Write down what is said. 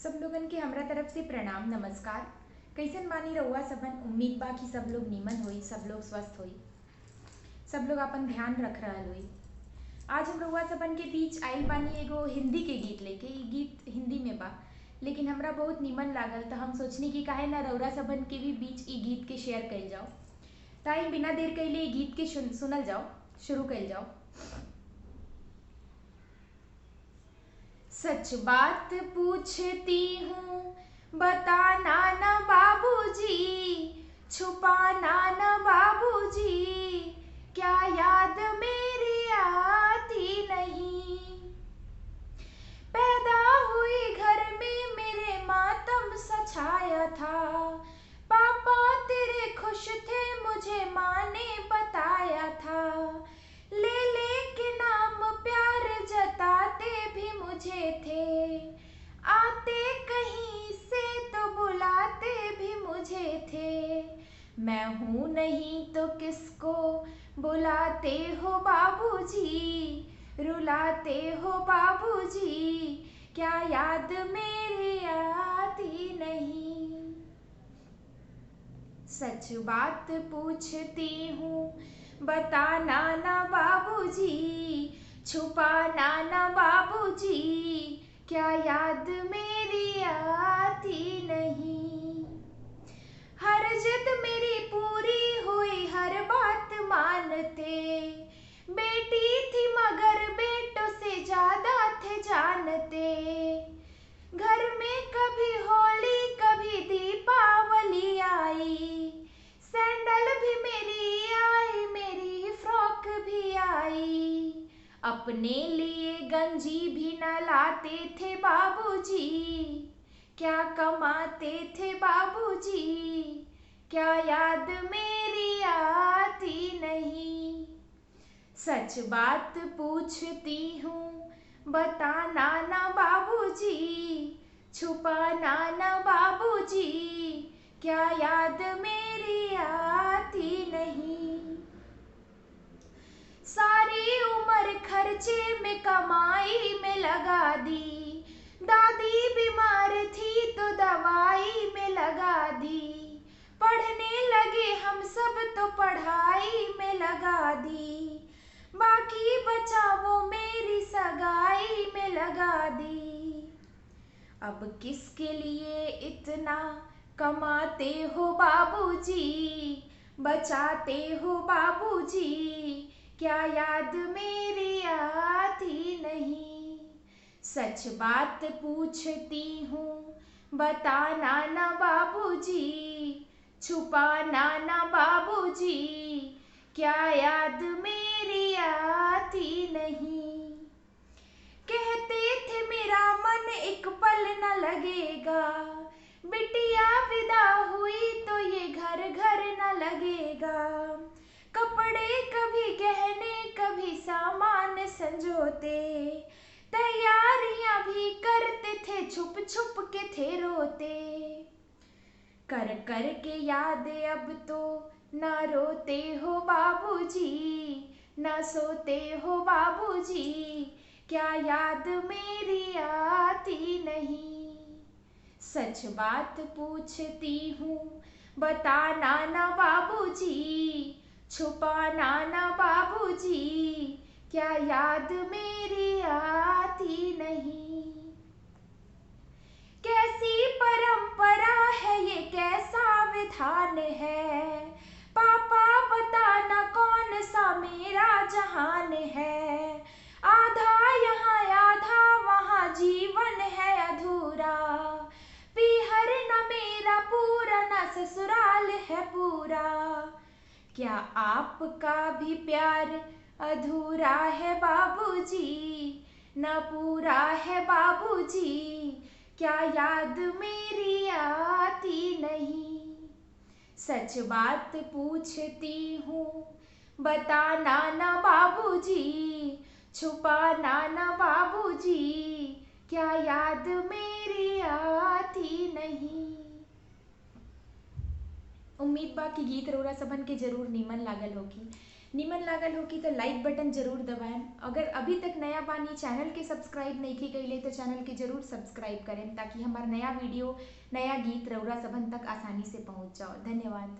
सब लोगन के हमरा तरफ से प्रणाम नमस्कार। कैसन बानी रउआ सबन। उम्मीद बा कि सब लोग नीमन होई, सब लोग स्वस्थ होई, सब लोग अपन ध्यान रख रहल होई। आज हम रउआ सबन के बीच आइल बानी एगो हिंदी के गीत लेके। ई गीत हिंदी में बा लेकिन हमरा बहुत नीमन लागल तो हम सोचनी कि काहे ना रउरा सबन के भी बीच ई गीत के शेयर कइल जाओ। ताई बिना देर कइले ई गीत के सुनल जाओ, शुरू कइल जाओ। सच बात पूछती हूँ बताना न बाबूजी, छुपाना न बाबूजी, क्या याद मेरी आती नहीं। पैदा हुई घर में मेरे मातम सा छाया था, पापा तेरे खुश थे मुझे माँ ने बताया था। ले ले के नाम प्यार जताते भी मुझे थे, आते कहीं से तो बुलाते भी मुझे थे। मैं हूँ नहीं तो किसको बुलाते हो बाबूजी, रुलाते हो बाबूजी, क्या याद मेरी आती नहीं। सच बात पूछती हूँ बताना ना बाबूजी, छुपाना ना बाबूजी, क्या याद मेरी आती नहीं। हर जिद मेरी पूरी हुई, हर बात मानते, बेटी थी मगर बेटों से ज्यादा थे जानते। घर में कभी होली कभी दीपावली आई, सैंडल भी मेरी आई, मेरी फ्रॉक भी आई। अपने लिए गंजी भी न लाते थे बाबूजी, क्या कमाते थे बाबूजी, क्या याद मेरी आती नहीं। सच बात पूछती हूँ बताना ना बाबूजी, छुपाना ना बाबूजी, क्या याद मेरी आती नहीं। सारी उम्र खर्चे में कमाई में लगा दी, दादी बीमार थी तो दवाई में लगा दी। पढ़ने लगे हम सब तो पढ़ाई में लगा दी, बाकी बचा वो मेरी सगाई में लगा दी। अब किसके लिए इतना कमाते हो बाबूजी, बचाते हो बाबूजी, क्या याद मेरी आती नहीं। सच बात पूछती हूँ बताना ना बाबूजी, छुपाना ना बाबूजी, क्या याद मेरी आती नहीं। कहते थे मेरा मन एक पल न लगेगा, बिटिया विदा हुई तो ये घर घर न लगेगा। कपड़े कभी गहने कभी सामान संजोते, तैयारियां भी करते थे छुप छुप के थे रोते। कर कर के याद अब तो ना रोते हो बाबूजी, ना सोते हो बाबूजी, क्या याद मेरी आती नहीं। सच बात पूछती हूँ बताना ना बाबूजी, छुपाना ना बाबूजी, क्या याद मेरी आती नहीं। कैसी परंपरा है ये कैसा विधान है, पापा बताना कौन सा मेरा जहान है। आधा यहाँ आधा वहाँ जीवन है अधूरा, पीहर न मेरा पूरा न ससुराल है पूरा। क्या आपका भी प्यार अधूरा है बाबूजी, न पूरा है बाबूजी, क्या याद मेरी आती नहीं। सच बात पूछती हूँ बताना ना बाबूजी, छुपाना ना बाबूजी, क्या याद मेरी आती नहीं। उम्मीद बा कि गीत रउरा सबन के जरूर नीमन लागल होगी। निमन लागल हो कि तो लाइक बटन जरूर दबाएं। अगर अभी तक नया बानी चैनल के सब्सक्राइब नहीं की गई तो चैनल के जरूर सब्सक्राइब करें ताकि हमारा नया वीडियो नया गीत रउरा सबन तक आसानी से पहुंच जाओ। धन्यवाद।